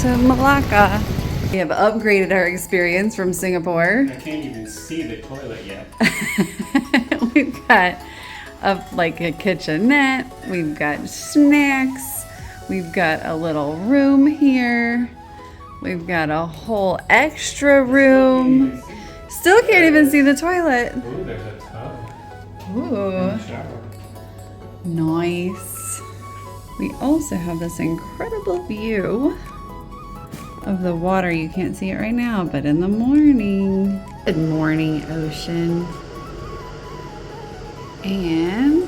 to Malacca. We have upgraded our experience from Singapore. I can't even see the toilet yet. We've got a kitchenette, we've got snacks, we've got a little room here, we've got a whole extra room. Still can't even see the toilet. Ooh, there's a tub. Ooh, Shower. nice. We also have this incredible view of the water. You can't see it right now, but in the morning. Good morning, ocean. And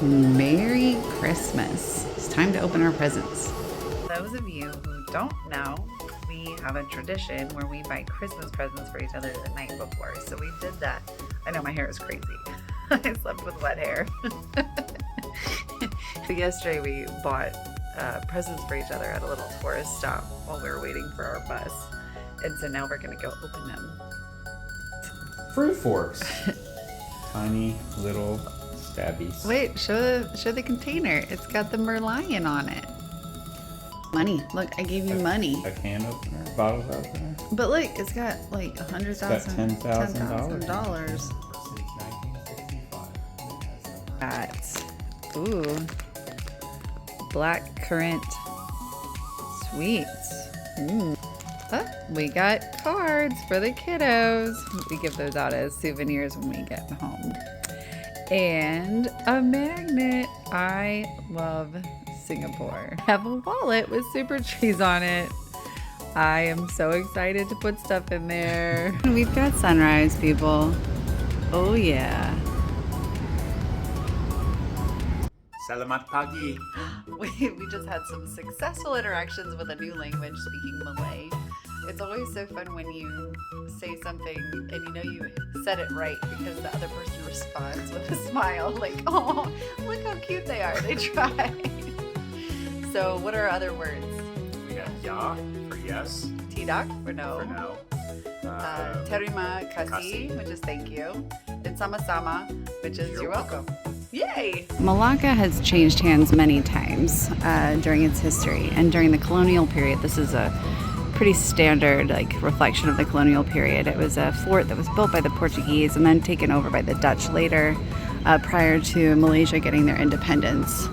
Merry Christmas. It's time to open our presents. Those of you who don't know, we have a tradition where we buy Christmas presents for each other the night before. So we did that. I know my hair is crazy. I slept with wet hair. So yesterday we bought presents for each other at a little tourist stop while we were waiting for our bus. And so now we're gonna go open them. Fruit forks. Tiny little stabbies. Wait, show the container. It's got the merlion on it. Money. Look, I gave you money. A can opener, bottle opener. But look, it's got like $100,000. $10,000. That. Ooh. Black currant sweets. Oh, we got cards for the kiddos. We give those out as souvenirs when we get home. And a magnet. I love Singapore. I have a wallet with super trees on it. I am so excited to put stuff in there. We've got sunrise, people. Oh yeah. Selamat pagi. We just had some successful interactions with a new language, speaking Malay. It's always so fun when you say something and you know you said it right because the other person responds with a smile like, oh, look how cute they are. They tried. So what are other words? We got ya for yes. Tidak or no? For no. Terima kasih, which is thank you. And sama-sama, which is you're welcome. Yay! Malacca has changed hands many times during its history, and during the colonial period, this is a pretty standard reflection of the colonial period. It was a fort that was built by the Portuguese and then taken over by the Dutch later, prior to Malaysia getting their independence.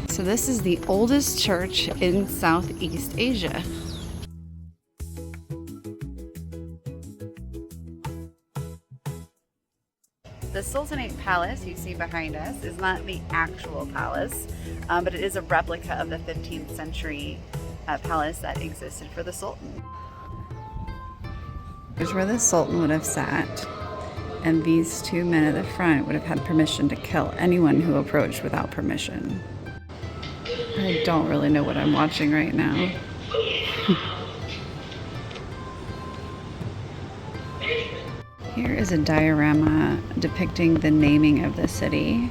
So this is the oldest church in Southeast Asia. The Sultanate Palace you see behind us is not the actual palace, but it is a replica of the 15th century palace that existed for the Sultan. Here's where the Sultan would have sat, and these two men at the front would have had permission to kill anyone who approached without permission. I don't really know what I'm watching right now. Here is a diorama depicting the naming of the city,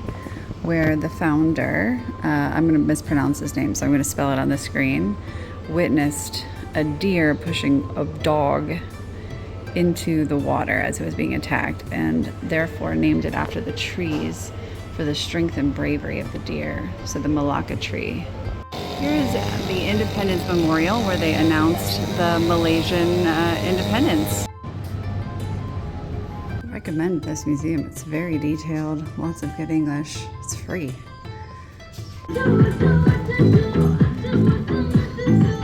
where the founder, I'm going to mispronounce his name, so I'm going to spell it on the screen, witnessed a deer pushing a dog into the water as it was being attacked, and therefore named it after the trees for the strength and bravery of the deer, so the Malacca tree. Here's the Independence Memorial, where they announced the Malaysian independence. I recommend this museum. It's very detailed, lots of good English. It's free.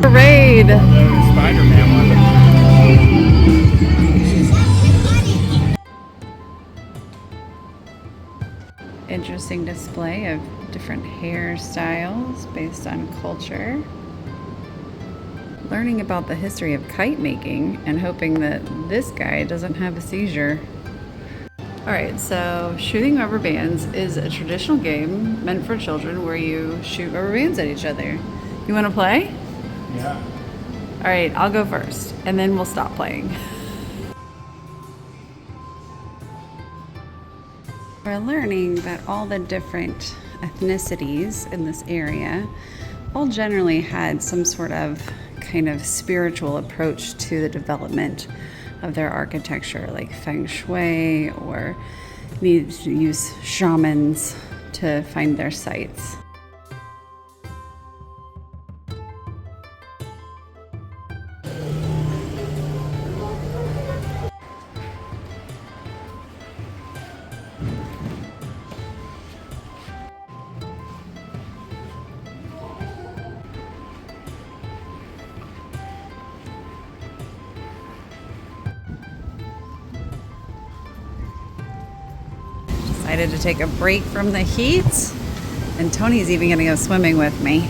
Parade! Spider-Man one. Interesting display of different hairstyles based on culture. Learning about the history of kite making and hoping that this guy doesn't have a seizure. Alright, so shooting rubber bands is a traditional game meant for children where you shoot rubber bands at each other. You want to play? Yeah. Alright, I'll go first, and then we'll stop playing. We're learning that all the different ethnicities in this area all generally had some sort of kind of spiritual approach to the development of their architecture, like feng shui, or needed to use shamans to find their sites. decided to take a break from the heat, and Tony's even gonna go swimming with me.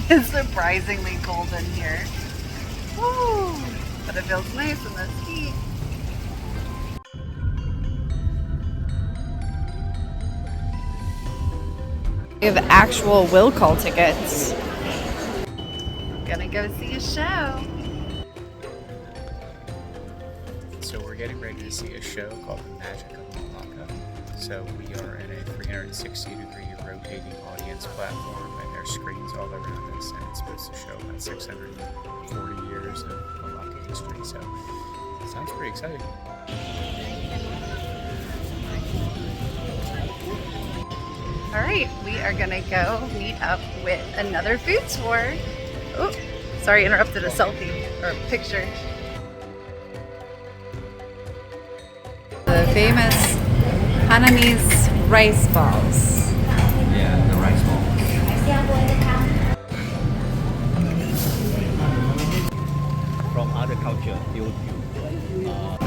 It's surprisingly cold in here. Woo! But it feels nice in this heat. We have actual will call tickets. Gonna go see a show. So we're getting ready to see a show called The Magic of Malacca. So we are in a 360-degree rotating audience platform, and there's screens all around us, and it's supposed to show about 640 years of Malacca history. So it sounds pretty exciting. All right, we are gonna go meet up with another food tour. Oh, sorry, interrupted a selfie or a picture. The famous Hainanese rice balls. Yeah, the rice balls. From other culture,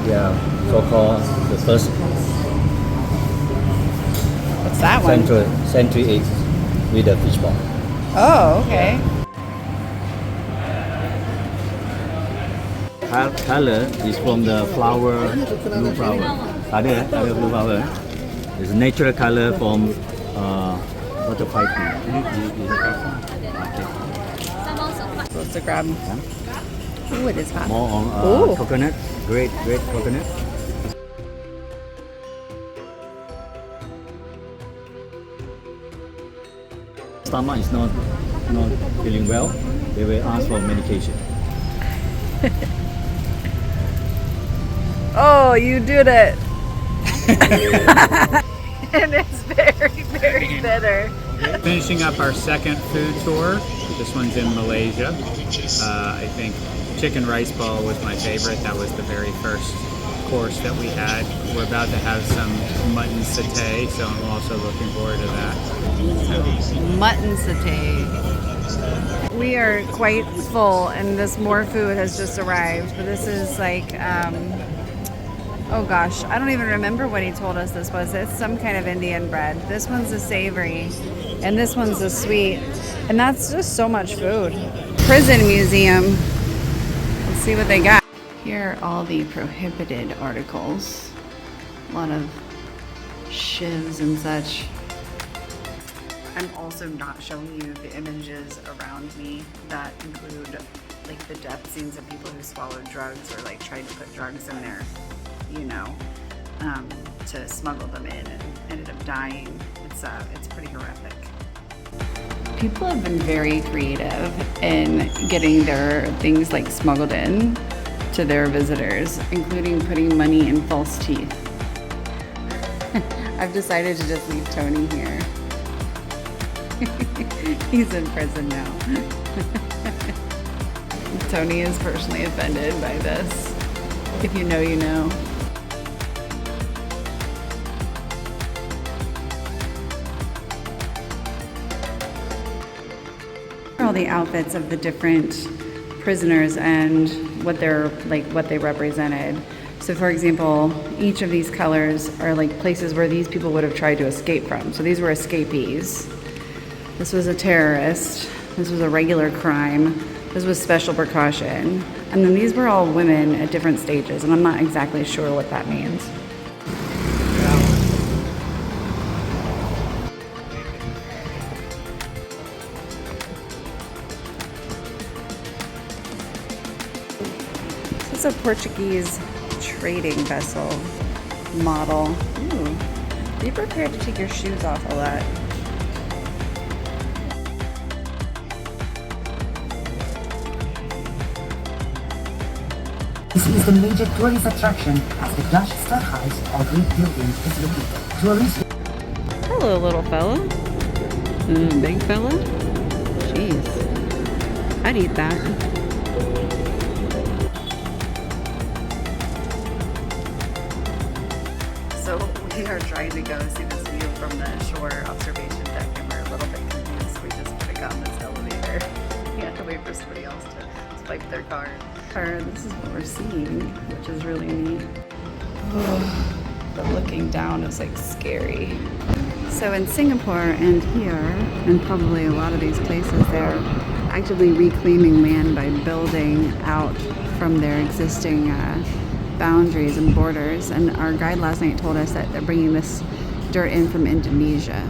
yeah, so-called the first What's that one? century eggs with a fish ball. Oh, okay. Color is from the flower, blue flower. Ada blue flower. It's natural color from butterfly pea. Supposed to grab. Ooh, it is hot. More on Ooh. coconut, great coconut. Stomach is not feeling well. They will ask for medication. Oh, you did it. And it's very, very bitter. Finishing up our second food tour. This one's in Malaysia. I think chicken rice ball was my favorite. That was the very first course that we had. We're about to have some mutton satay, so I'm also looking forward to that. Mutton satay. We are quite full, and this more food has just arrived. But this is like, oh gosh, I don't even remember what he told us this was. It's some kind of Indian bread. This one's a savory, and this one's a sweet. And that's just so much food. Prison museum. Let's see what they got. Here are all the prohibited articles. A lot of shivs and such. I'm also not showing you the images around me that include like the death scenes of people who swallowed drugs or like tried to put drugs in there, you know, to smuggle them in and ended up dying. It's pretty horrific. People have been very creative in getting their things like smuggled in to their visitors, including putting money in false teeth. I've decided to just leave Tony here. He's in prison now. Tony is personally offended by this. If you know, you know. All the outfits of the different prisoners and what they represented. So for example, each of these colors are like places where these people would have tried to escape from. So these were escapees. This was a terrorist. This was a regular crime. This was special precaution. And then these were all women at different stages, and I'm not exactly sure what that means. This is a Portuguese trading vessel model. Ooh. Be prepared to take your shoes off a lot. This is the major tourist attraction as the Dutch Stadhuis or Greek building is located. Tourists. Hello, little fella. Big fella? Jeez. I'd eat that. So we are trying to go see this view from the shore observation deck, and we're a little bit confused. We just could have gotten this elevator. We have to wait for somebody else to wipe their car. This is what we're seeing, which is really neat. Oh, but looking down is like scary. So in Singapore and here, and probably a lot of these places, they're actively reclaiming land by building out from their existing boundaries and borders. And our guide last night told us that they're bringing this dirt in from Indonesia.